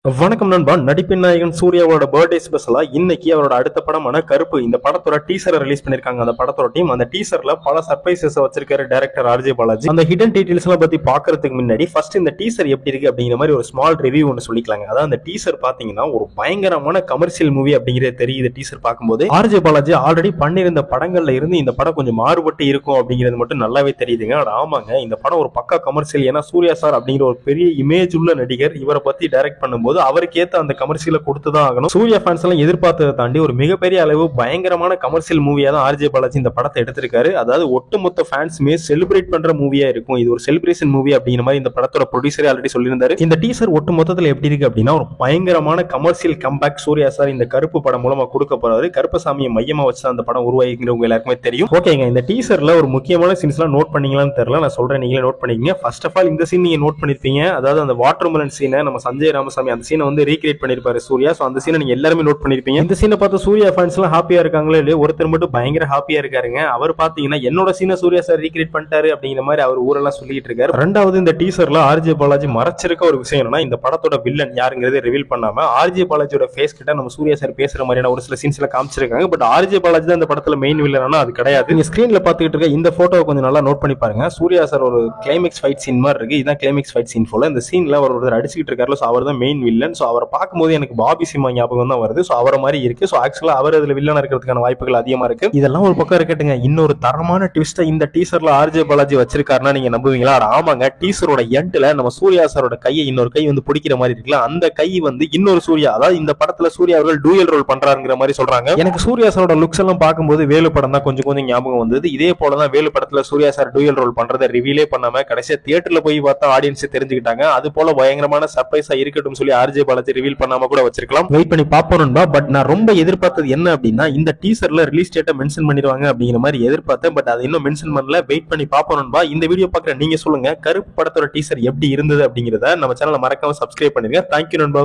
வணக்கம் நண்பா. நடிப்பின் நாயகன் சூர்யாவோட பர்த்டே ஸ்பெஷலா இன்னைக்கு அவரோட அடுத்த படமான கருப்பு இந்த படத்தோட டீசரை ரிலீஸ் பண்ணிருக்காங்க. அந்த படத்தோட டீம் அந்த டீசர்ல பல சர்ப்ரைசஸ் வச்சிருக்காரு டைரக்டர் ஆர்ஜே பாலாஜி. அந்த ஹிடன் டீடைல்ஸ் எல்லாம் பத்தி பாக்குறதுக்கு முன்னாடி ஃபர்ஸ்ட் இந்த டீசர் எப்படி இருக்கு அப்படிங்கிற மாதிரி ஒரு ஸ்மால் ரிவ்யூ ஒன்று சொல்லிக்கலாங்க. அதாவது அந்த டீசர் பாத்தீங்கன்னா ஒரு பயங்கரமான கமர்ஷியல் மூவி அப்படிங்கிறது தெரியுது. டீசர் பார்க்கும்போது ஆர்ஜே பாலாஜி ஆல்ரெடி பண்ணிருந்த படங்கள்ல இருந்து இந்த படம் கொஞ்சம் மாறுபட்டு இருக்கும் அப்படிங்கிறது மட்டும் நல்லாவே தெரியுதுங்க. ஆமாங்க, இந்த படம் ஒரு பக்கா கமர்ஷியல். ஏன்னா சூர்யா சார் அப்படிங்கிற ஒரு பெரிய இமேஜ் உள்ள நடிகர். இவரை பத்தி டைரக்ட் பண்ணும்போது அவருக்கு ஏத்த அந்த கமர்ஷியல கொடுத்துதான் ஆகணும். சூர்யா ஃபேன்ஸ் எல்லாம் எதிர்பார்த்ததை தாண்டி ஒரு மிகப்பெரிய அளவு பயங்கரமான கமர்ஷியல் மூவியா தான் ஆர்ஜே பாலாஜி இந்த படத்தை எடுத்திருக்காரு. அதாவது ஒட்டுமொத்த ஃபேன்ஸுமே செலிப்ரேட் பண்ற மூவியா இருக்கும். இது ஒரு செலிப்ரேஷன் மூவி அப்படிங்கிற மாதிரி இந்த படத்தோட ப்ரொடியூசரே ஆல்ரெடி சொல்லியிருந்தாரு. இந்த டீசர் ஒட்டு மொத்தத்தில் எப்படி இருக்கு அப்படின்னா ஒரு பயங்கரமான கமர்ஷியல் கம்பேக் சூர்யா சார் இந்த கருப்பு படம் மூலமா கொடுக்க போறாரு. கருப்பசாமியை மையமா வச்சு அந்த படம் உருவாகிங்கிறவங்க எல்லாருக்குமே தெரியும். ஓகேங்க, இந்த டீசர்ல ஒரு முக்கியமான சீன்ஸ் எல்லாம் நோட் பண்ணீங்களான்னு தெரியல, நான் சொல்றேன், நீங்களே நோட் பண்ணிக்கங்க. ஃபர்ஸ்ட் ஆஃப் ஆல் இந்த சீன் நீங்க நோட் பண்ணிருப்பீங்க. அதாவது அந்த வாட்டர் மெலன் சீனை நம்ம சஞ்சய் ராமசாமி அந்த சீனை வந்து ரீக்ரியேட் பண்ணிருப்பாரு சூர்யா. சோ அந்த சீனை நீங்க எல்லாரும் நோட் பண்ணிருப்பீங்க. இந்த சீனை பார்த்து சூர்யா ஃபேன்ஸ் எல்லாம் ஹாப்பியா இருக்காங்களே இல்லையா? ஒருத்தர் மட்டும் பயங்கர ஹாப்பியா இருக்காருங்க. அவர் பாத்தீங்கன்னா என்னோட சீனை சூர்யா சார் ரீக்ரியேட் பண்ணிட்டாரு அப்படிங்கிற மாதிரி அவர் ஊரெல்லாம் சொல்லிட்டு இருக்காரு. ரெண்டாவது, இந்த டீசர்ல ஆர்ஜே பாலாஜி மறைச்சிருக்க ஒரு விஷயம் என்னன்னா இந்த படத்தோட வில்லன் யாருங்கிறத ரிவீல் பண்ணாம ஆர்ஜே பாலாஜியோட ஃபேஸ் கிட்ட நம்ம சூர்யா சார் பேசுற மாதிரியான ஒரு சில சீன்ஸ்ல காமிச்சிருக்காங்க. பட் ஆர்ஜே பாலாஜி தான் இந்த படத்துல மெயின் வில்லன், அது கிடையாது. நீங்க ஸ்கிரீன்ல பாத்துக்கிட்டு இருக்க இந்த போட்டோ கொஞ்சம் நல்லா நோட் பண்ணி பாருங்க. சூர்யா சார் ஒரு கிளைமேக்ஸ் ஃபைட் சீன் மாதிரி இருக்கு. இதான் கிளைமேக்ஸ் ஃபைட் சீன் போல. இந்த சீன்ல அவர் ஒருத்தர் அடிச்சுக்கிட்டு இருக்காரு. அவர் தான் மெயின் வில்லன். சோ அவரை பார்க்கும்போது எனக்கு பாபி சிம்மா ஞாபகம் தான் வருது. சோ அவரை மாதிரி இருக்கு. சோ ஆக்சுவலா அவர் அதுல வில்லனா இருக்கிறதுக்கான வாய்ப்புகள் அதிகமா இருக்கு. இதெல்லாம் ஒரு பக்கம் இருக்கட்டுங்க. இன்னொரு தரமான ட்விஸ்ட் இந்த டீசர்ல ஆர்ஜே பாலாஜி வச்சிருக்காருன்னா நீங்க நம்புவீங்களா? ஆமாங்க, டீசரோட எண்ட்ல நம்ம சூர்யா சாரோட கையை இன்னொரு கை வந்து பிடிக்கிற மாதிரி இருக்குல்ல, அந்த கை வந்து இன்னொரு சூர்யா, அதாவது இந்த படத்துல சூர்யா அவர்கள் டூயல் ரோல் பண்றாருங்கிற மாதிரி சொல்றாங்க. எனக்கு சூர்யா சாரோட லுக்ஸ் எல்லாம் பார்க்கும்போது வேலு படம் தான் கொஞ்சம் கொஞ்சம் ஞாபகம் வந்தது. இதே போலதான் வேலு படத்துல சூர்யா சார் டூயல் ரோல் பண்றதை ரிவீலே பண்ணாம கடைசியா தியேட்டர்ல போய் பார்த்தா ஆடியன்ஸ் தெரிஞ்சுக்கிட்டாங்க. அது போல பயங்கரமான சர்ப்ரைஸா இருக்கட்டும் சொல்லி ஆர்ஜே பாலாஜி ரிவீல் பண்ணாம கூட வச்சிருக்கலாம். வெயிட் பண்ணி பாப்போம்டா. பட் நான் ரொம்ப எதிர்பார்த்தது என்ன அப்படின்னா இந்த டீசர்ல ரிலீஸ் டேட்டை மென்ஷன் பண்ணிடுவாங்க அப்படிங்கிற மாதிரி எதிர்பார்த்தேன். பட் அது இன்னும் மென்ஷன் பண்ணல. வெயிட் பண்ணி பாப்போம்டா. இந்த வீடியோ பார்க்குற நீங்க சொல்லுங்க, கருப்பு படத்தோட டீசர் எப்படி இருந்தது அப்படிங்கிறத நம்ம சேனலை மறக்காம சப்ஸ்கிரைப் பண்ணிருங்க. தேங்க்யூ நண்பா.